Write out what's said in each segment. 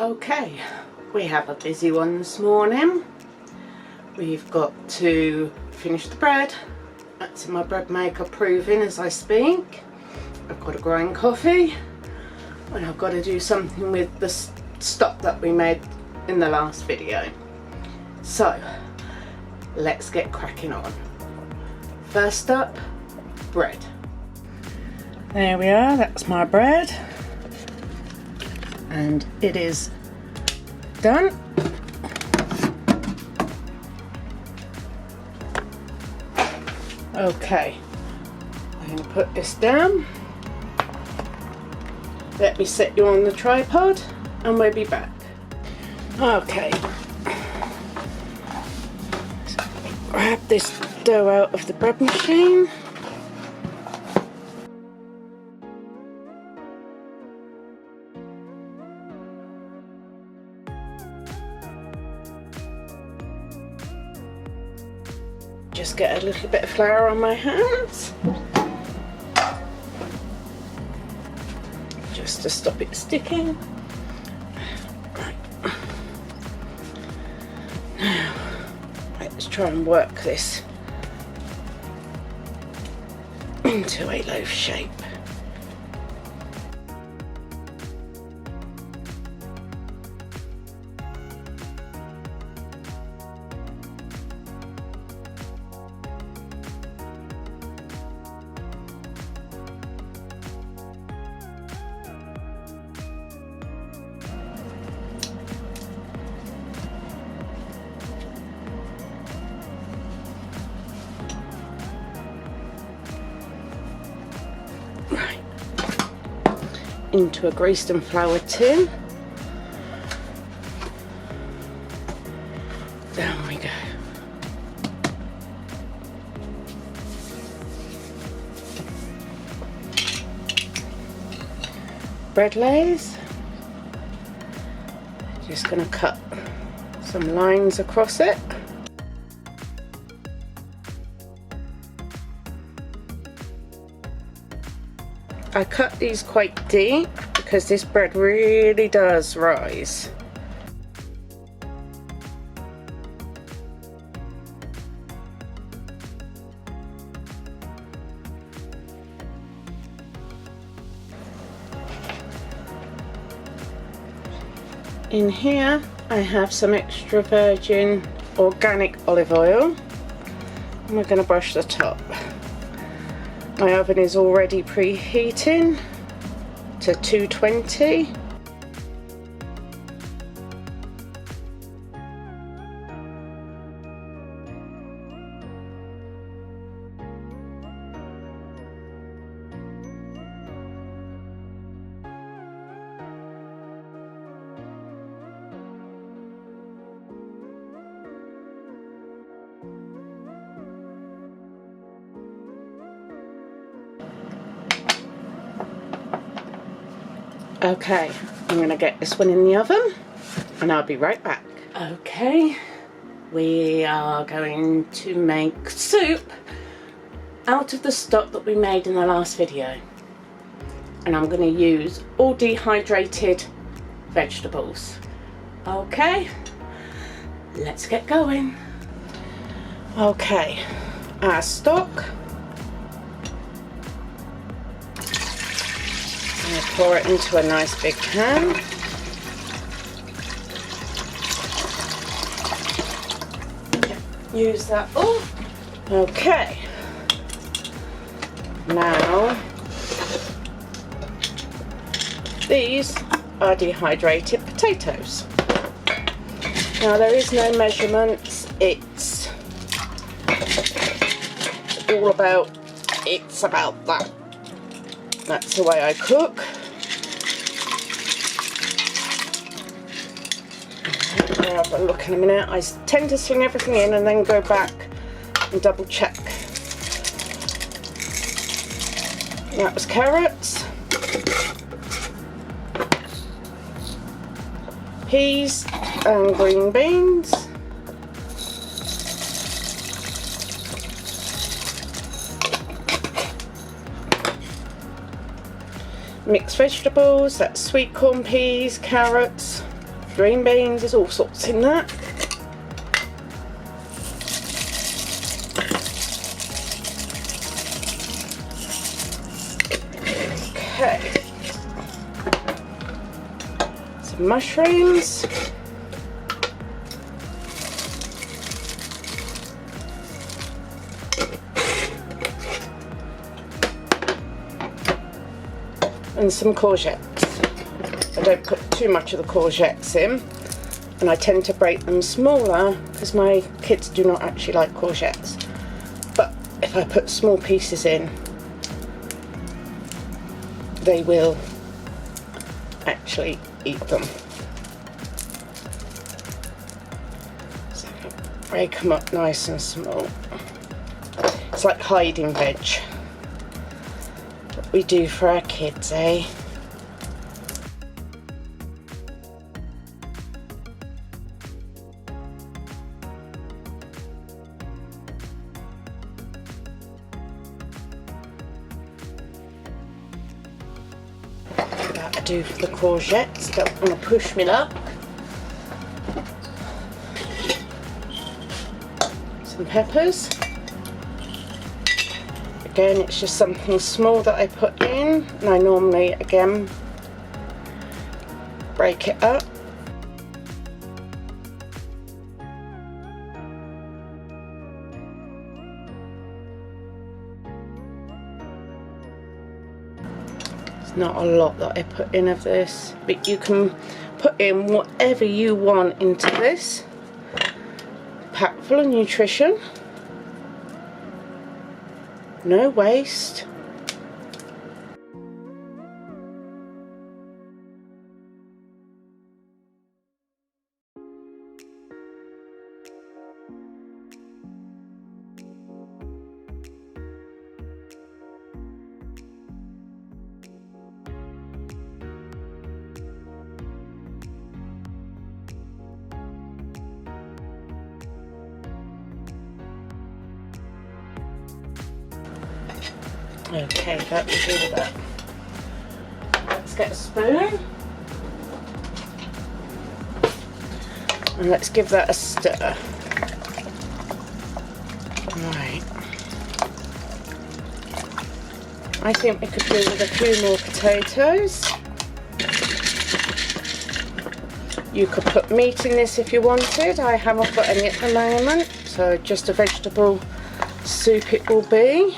Okay, we have a busy one this morning. We've got to finish the bread. That's in my bread maker proving as I speak. I've got to grind coffee and I've got to do something with the stock that we made in the last video. So let's get cracking on. First up, bread. There we are, that's my bread and it is done. Okay, I'm going to put this down. Let me set you on the tripod and we'll be back. Okay, so grab this dough out of the bread machine. Just get a little bit of flour on my hands, just to stop it sticking. Right. Now, let's try and work this into a loaf shape. Into a greased and floured tin. Down we go. Bread lays. Just going to cut some lines across it. I cut these quite deep because this bread really does rise. In here I have some extra virgin organic olive oil and we're going to brush the top. My oven is already preheating to 220. Okay, I'm going to get this one in the oven and I'll be right back. Okay, we are going to make soup out of the stock that we made in the last video. And I'm going to use all dehydrated vegetables. Okay, let's get going. Okay, our stock. I pour it into a nice big pan. Use that all. Okay. Now, these are dehydrated potatoes. Now there is no measurements. It's all about, it's about that. That's the way I cook. I'll have a look in a minute. I tend to sling everything in and then go back and double check. That was carrots, peas and green beans. Mixed vegetables, that's sweet corn, peas, carrots, green beans, there's all sorts in that. Okay, some mushrooms. And some courgettes. I don't put too much of the courgettes in, and I tend to break them smaller because my kids do not actually like courgettes. But if I put small pieces in, they will actually eat them. So break them up nice and small. It's like hiding veg. What we do for our kids, eh? That'll do for the courgettes. Don't want to push me luck. Some peppers. Again, it's just something small that I put in, and I normally, again, break it up. It's not a lot that I put in of this, but you can put in whatever you want into this. Packed full of nutrition. No waste. Okay, that will do with that. Let's get a spoon and let's give that a stir. Right. I think we could do with a few more potatoes. You could put meat in this if you wanted. I haven't got any at the moment, so just a vegetable soup it will be.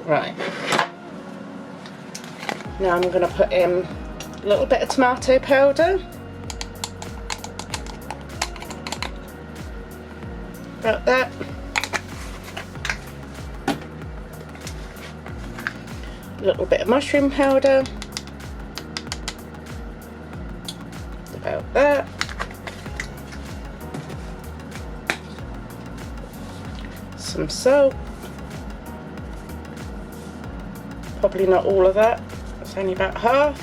Right, now I'm going to put in a little bit of tomato powder, about that, a little bit of mushroom powder, about that, some salt. Probably not all of that, it's only about half.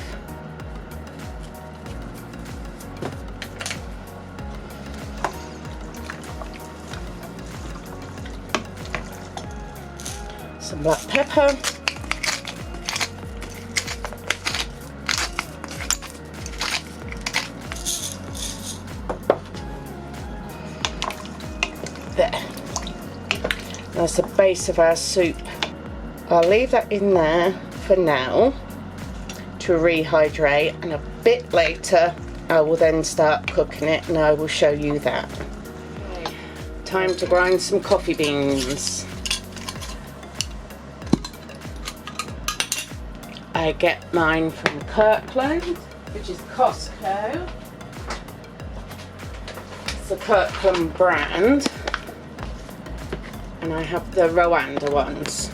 Some black pepper. There. That's the base of our soup. I'll leave that in there for now to rehydrate, and a bit later I will then start cooking it and I will show you that. Okay. Time to grind some coffee beans. I get mine from Kirkland, which is Costco. It's the Kirkland brand, and I have the Rwanda ones.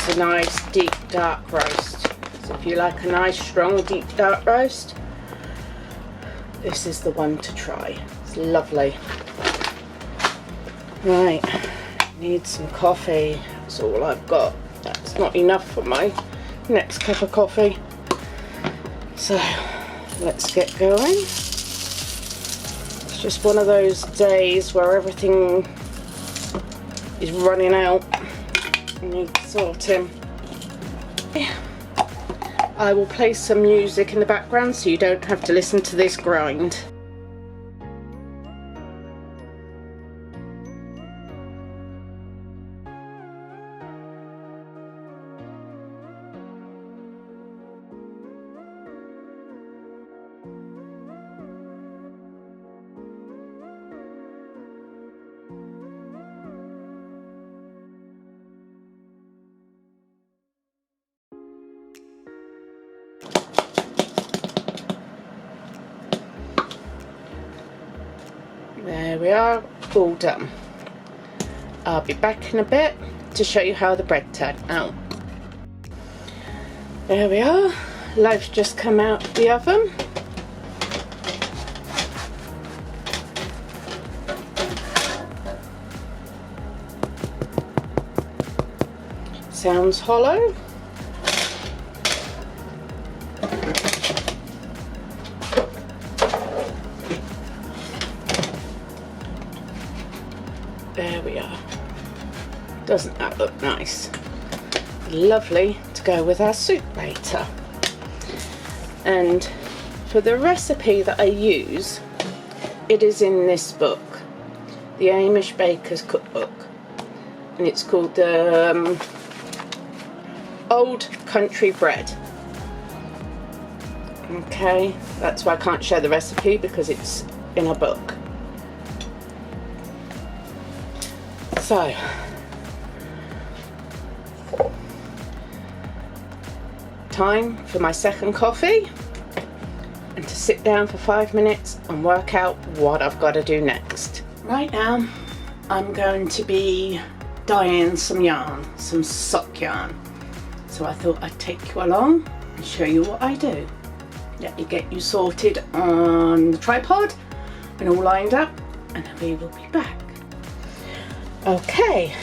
A nice deep dark roast. So if you like a nice strong deep dark roast, this is the one to try. It's lovely. Right, need some coffee. That's all I've got. That's not enough for my next cup of coffee. So let's get going. It's just one of those days where everything is running out. Need sorting. I will play some music in the background so you don't have to listen to this grind. There we are, all done. I'll be back in a bit to show you how the bread turned out. There we are, loaf's just come out of the oven. Sounds hollow. There we are. Doesn't that look nice? Lovely to go with our soup later. And for the recipe that I use, it is in this book, the Amish Baker's Cookbook, and it's called the Old Country Bread. Okay, that's why I can't share the recipe, because it's in a book. So, time for my second coffee and to sit down for 5 minutes and work out what I've got to do next. Right now, I'm going to be dyeing some yarn, some sock yarn. So I thought I'd take you along and show you what I do. Let me get you sorted on the tripod and all lined up, and then we will be back. Okay,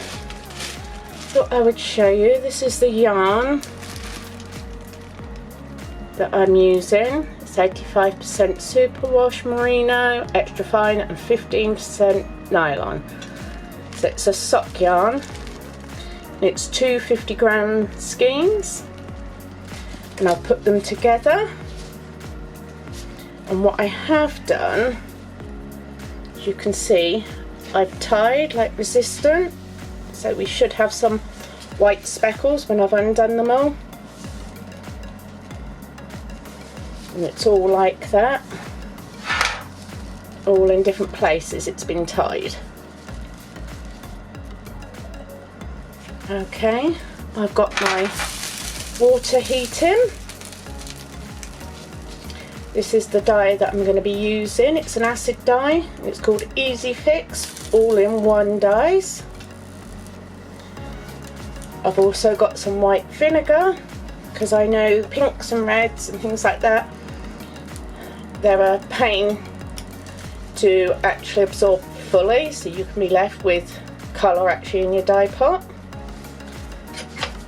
thought I would show you. This is the yarn that I'm using. It's 85% superwash merino, extra fine, and 15% nylon. So it's a sock yarn. It's two 50-gram skeins, and I'll put them together. And what I have done, as you can see, I've tied like resistant, so we should have some white speckles when I've undone them all. And it's all like that, all in different places it's been tied. Okay, I've got my water heating. This is the dye that I'm going to be using. It's an acid dye, and it's called Easy Fix all-in-one dyes. I've also got some white vinegar, because I know pinks and reds and things like that, they're a pain to actually absorb fully, so you can be left with colour actually in your dye pot.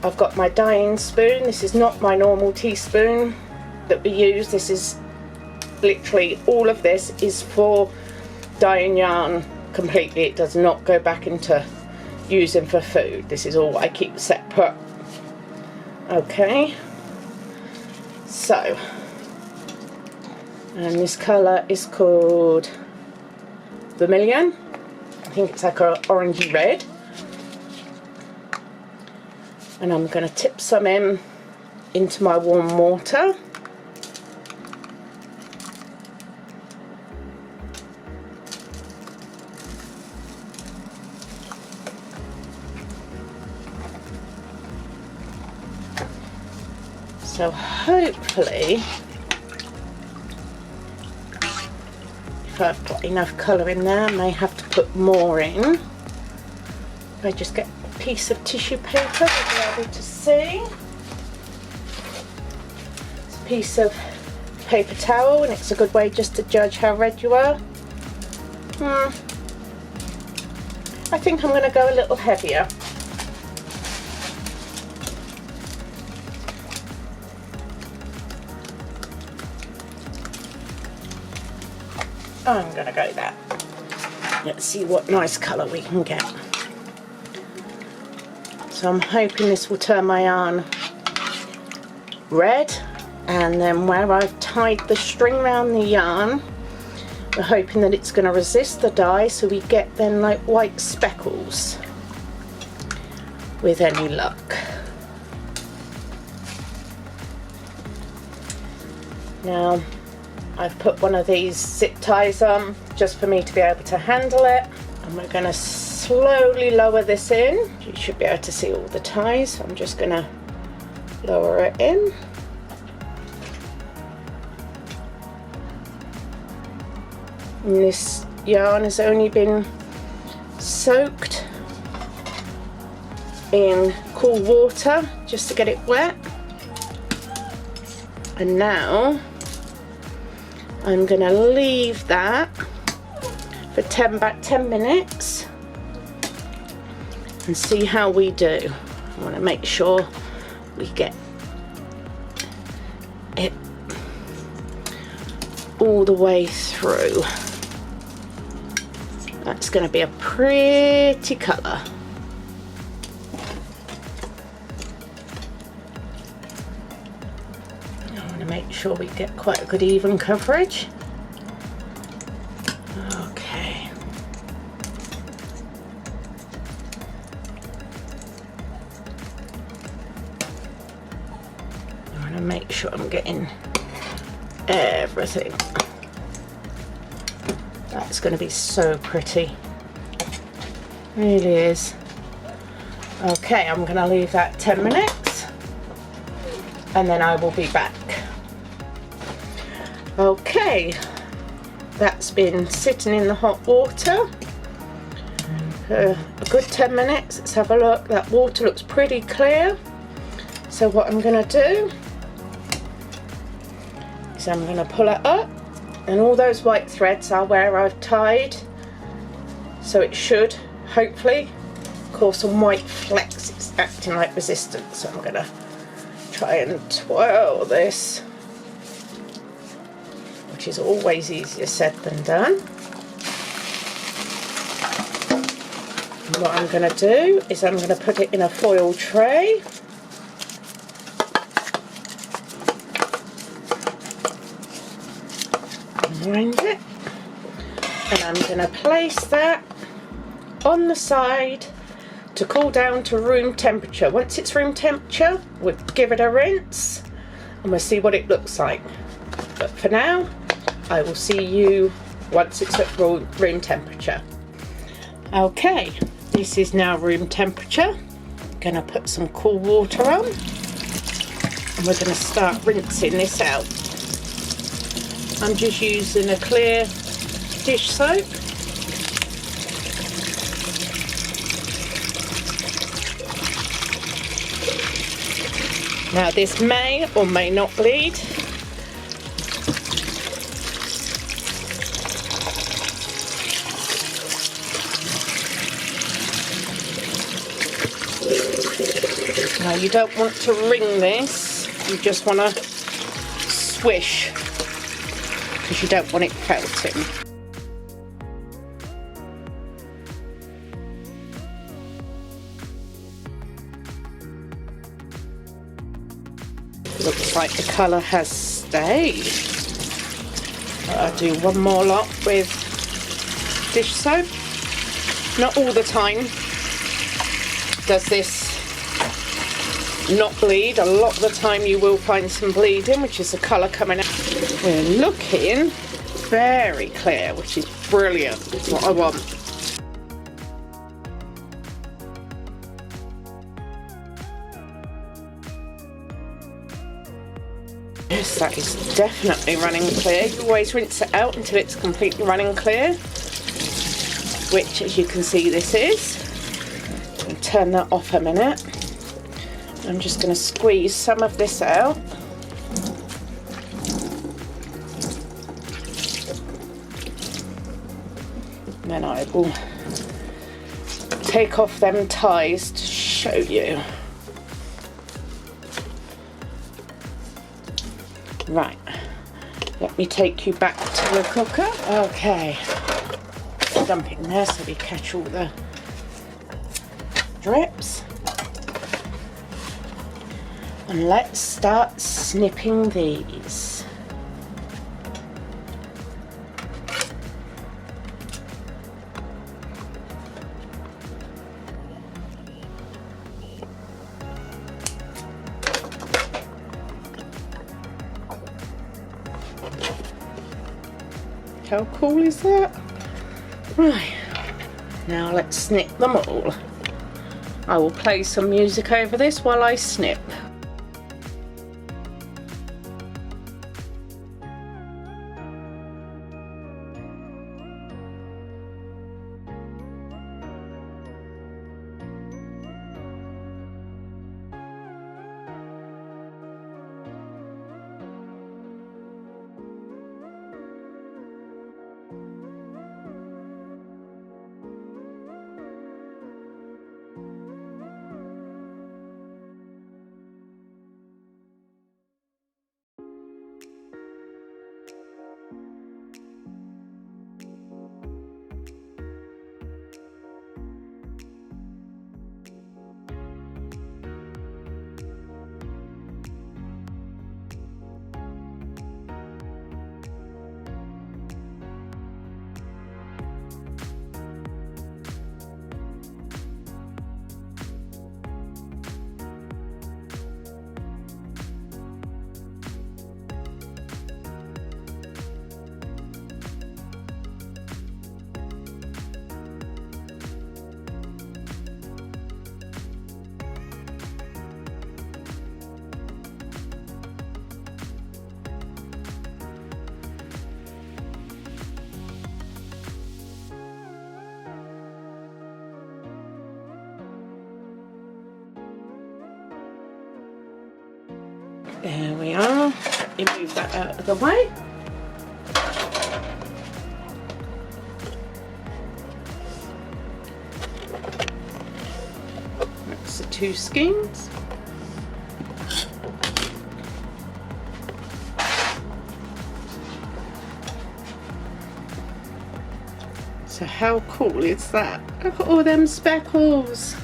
I've got my dyeing spoon. This is not my normal teaspoon that we use. This is literally, all of this is for dyeing yarn completely. It does not go back into using for food. This is all I keep separate. Okay, so, and this colour is called Vermilion. I think it's like an orangey red. And I'm going to tip some into my warm water. So hopefully, if I've got enough colour in there, I may have to put more in. If I just get a piece of tissue paper to be able to see. It's a piece of paper towel, and it's a good way just to judge how red you are. I think I'm going to go a little heavier. I'm going to go that. Let's see what nice colour we can get. So I'm hoping this will turn my yarn red, and then where I've tied the string around the yarn, we're hoping that it's going to resist the dye, so we get then like white speckles with any luck. Now I've put one of these zip ties on just for me to be able to handle it, and we're going to slowly lower this in. You should be able to see all the ties. I'm just going to lower it in. And this yarn has only been soaked in cool water just to get it wet. And now I'm going to leave that for about 10 minutes and see how we do. I want to make sure we get it all the way through. That's going to be a pretty colour. I want to make sure we get quite a good even coverage. Okay. I want to make sure I'm getting everything. That's going to be so pretty. Really is. Okay, I'm going to leave that 10 minutes and then I will be back. Okay, that's been sitting in the hot water for a good 10 minutes. Let's have a look. That water looks pretty clear. So what I'm going to do is I'm going to pull it up, and all those white threads are where I've tied, so it should hopefully cause some white flecks. It's acting like resistance, so I'm going to try and twirl this, which is always easier said than done. And what I'm going to do is I'm going to put it in a foil tray. Wind it, and I'm going to place that on the side to cool down to room temperature. Once it's room temperature, we'll give it a rinse and we'll see what it looks like. But for now, I will see you once it's at room temperature. Okay, this is now room temperature. I'm going to put some cool water on and we're going to start rinsing this out. I'm just using a clear dish soap. Now this may or may not bleed. Now you don't want to wring this, you just want to swish, because you don't want it felting. Looks like the colour has stayed. I'll do one more lot with dish soap. Not all the time does this not bleed. A lot of the time you will find some bleeding, which is the colour coming out. We're looking very clear, which is brilliant. It's what I want. Yes, that is definitely running clear. You always rinse it out until it's completely running clear, which, as you can see, this is. I'll turn that off a minute. I'm just going to squeeze some of this out. And then I will take off them ties to show you. Right, let me take you back to the cooker. Okay, dump it in there so we catch all the drips. And let's start snipping these. How cool is that? Right, now let's snip them all. I will play some music over this while I snip. There we are. You move that out of the way. That's the 2 skeins. So how cool is that? Look at all them speckles.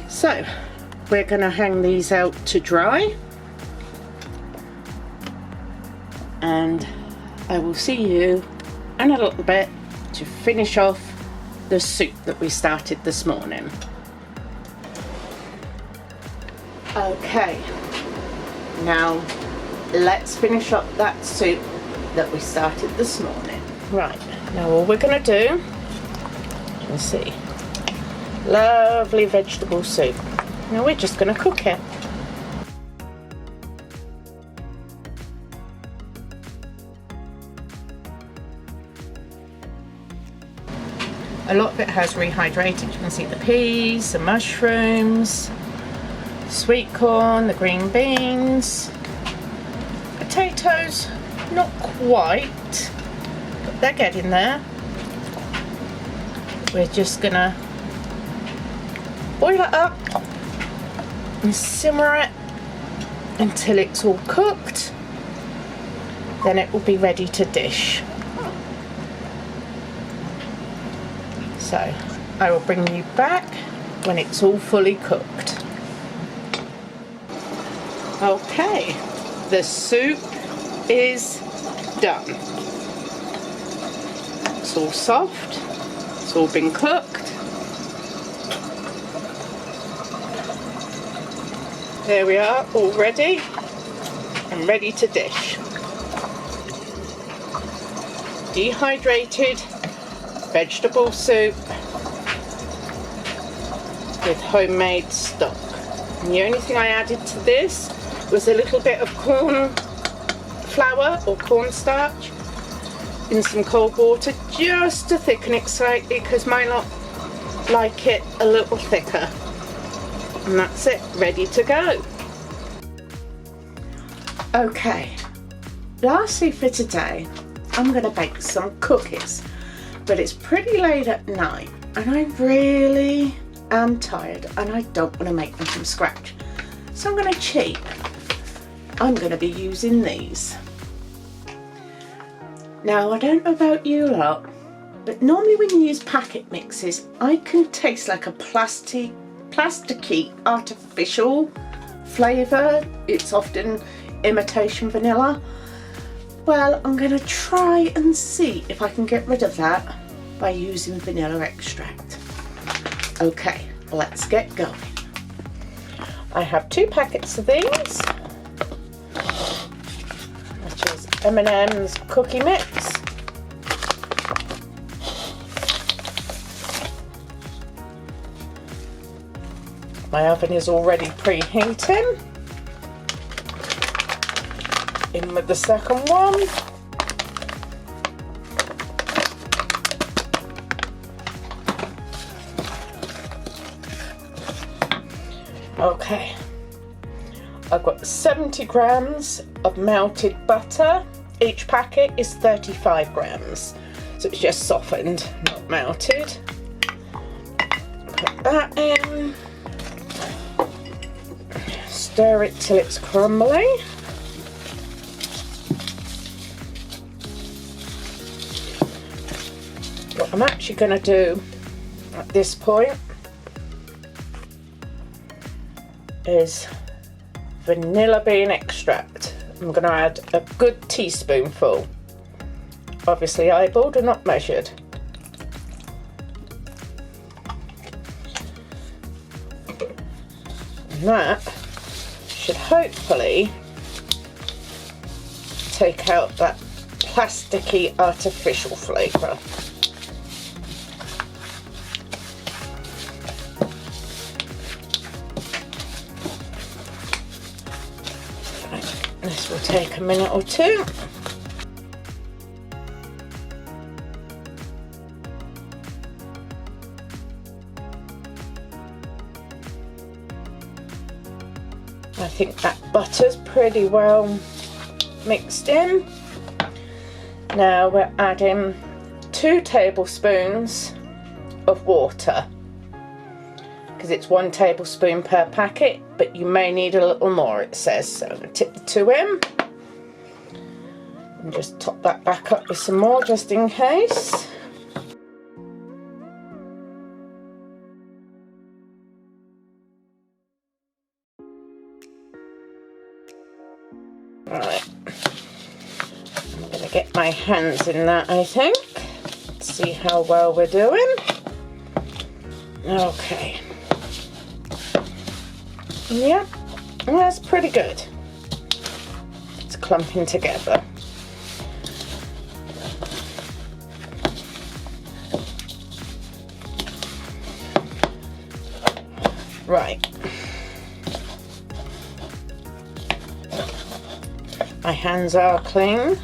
So we're going to hang these out to dry, and I will see you in a little bit to finish off the soup that we started this morning. Okay, now let's finish up that soup that we started this morning. Right, now all we're going to do, you can see, lovely vegetable soup. Now we're just going to cook it. A lot of it has rehydrated. You can see the peas, the mushrooms, sweet corn, the green beans, potatoes, not quite, but they're getting there. We're just going to boil it up and simmer it until it's all cooked. Then it will be ready to dish. So I will bring you back when it's all fully cooked. Okay, the soup is done. It's all soft, it's all been cooked. There we are, all ready and ready to dish. Dehydrated vegetable soup with homemade stock. And the only thing I added to this was a little bit of corn flour or cornstarch in some cold water just to thicken it slightly, because my lot like it a little thicker. And that's it, ready to go. Okay, lastly for today, I'm going to bake some cookies. But it's pretty late at night and I really am tired and I don't want to make them from scratch. So I'm going to cheat. I'm going to be using these. Now I don't know about you lot, but normally when you use packet mixes, I can taste like a plasticky, artificial flavour. It's often imitation vanilla. Well, I'm going to try and see if I can get rid of that by using vanilla extract. Okay, let's get going. I have 2 packets of these, which is M.m.c cookie mix. My oven is already preheating. In with the second one. Okay, I've got 70 grams of melted butter. Each packet is 35 grams, so it's just softened, not melted. Put that in, stir it till it's crumbly. What I'm actually going to do at this point is vanilla bean extract. I'm going to add a good teaspoonful, obviously eyeballed and not measured. And that should hopefully take out that plasticky artificial flavour. This will take a minute or two. I think that butter's pretty well mixed in. Now we're adding 2 tablespoons of water, because it's 1 tablespoon per packet, but you may need a little more, it says. So I'm going to tip the 2 in and just top that back up with some more just in case. Right, I'm going to get my hands in that, I think. See how well we're doing. Okay. Yeah, well, that's pretty good. It's clumping together. Right. My hands are clean.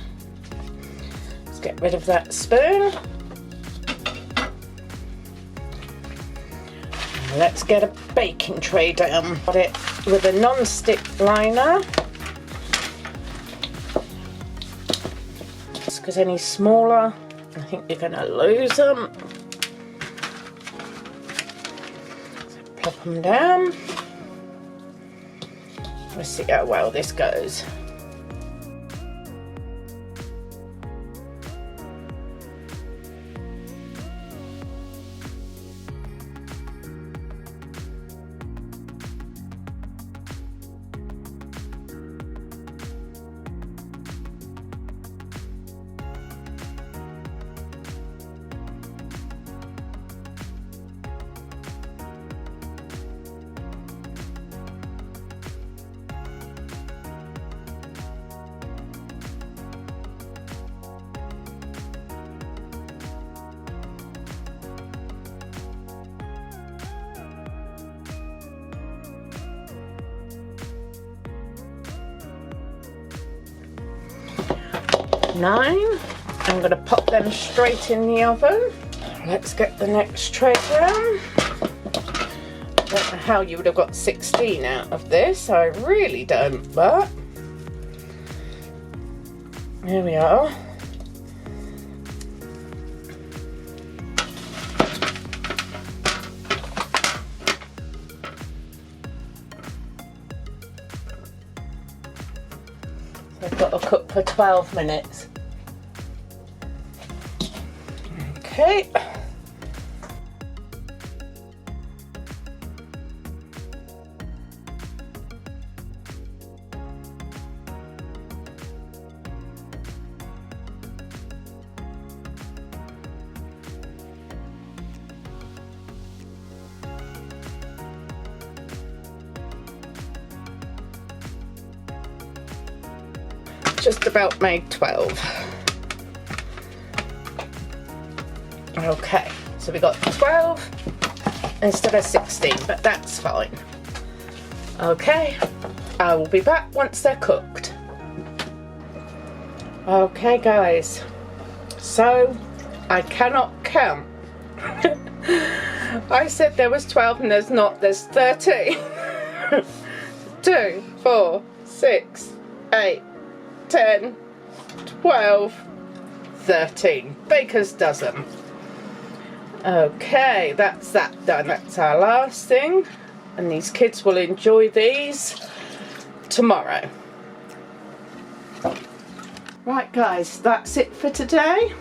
Let's get rid of that spoon. Let's get a baking tray down. Got it with a non-stick liner. Because any smaller, I think you're going to lose them. So plop them down. Let's see how well this goes. I'm going to pop them straight in the oven. Let's get the next tray down. I don't know how you would have got 16 out of this, I really don't, but here we are. I've got to cook for 12 minutes. Okay. Just about made 12. Okay, so we got 12 instead of 16, but that's fine. Okay, I will be back once they're cooked. Okay guys, so I cannot count. I said there was 12 and there's not, there's 13. 2, 4, 6, 8, 10, 12, 13. Baker's dozen. Okay, that's that done. That's our last thing. And these kids will enjoy these tomorrow. Right guys, that's it for today.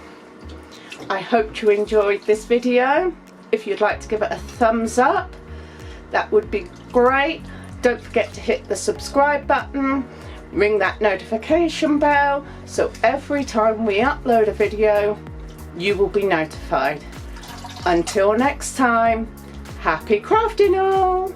I hope you enjoyed this video. If you'd like to give it a thumbs up, that would be great. Don't forget to hit the subscribe button. Ring that notification bell so every time we upload a video you will be notified. Until next time, happy crafting all!